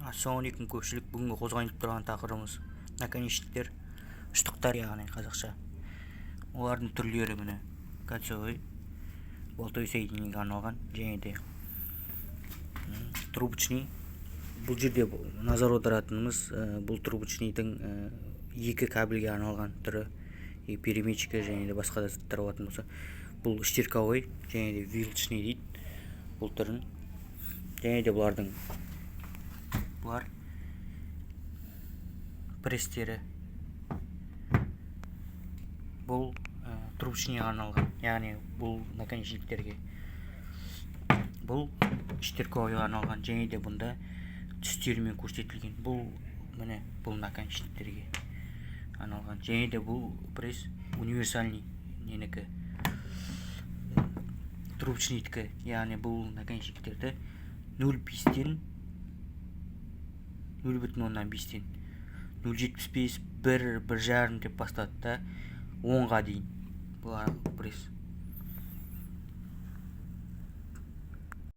Ассалаумағалейкум көпшілік. Бүгінгі қозғайып тұрған тақырыбымыз наконечниктер, ұштықтар, яғни қазақша. Олардың түрлері міне кольцевой, болтой соединениеге арналған, және де трубочный. Бұл жерде назар аударатынымыз бұл трубочныйдың екі кабельге арналған түрі, перемычка және де басқа да заттар болатын болса, бұл штирковой және де вилочный дейді бұл түрін. Және де бұлардың пресстері. Бұл трубочныйға арналған, яғни бұл наконечниктерге. Бұл штирковойға арналған, және де бұнда түстерімен көрсетілген. Бұл міне бұл наконечниктерге арналған, және де бұл пресс универсальный ненікі трубочныйдікі, яғни бұл наконечниктерді 0,5-тен 0,5-тен 0,75 1,5 деп бастады да 10-ға дейін бұл пресс.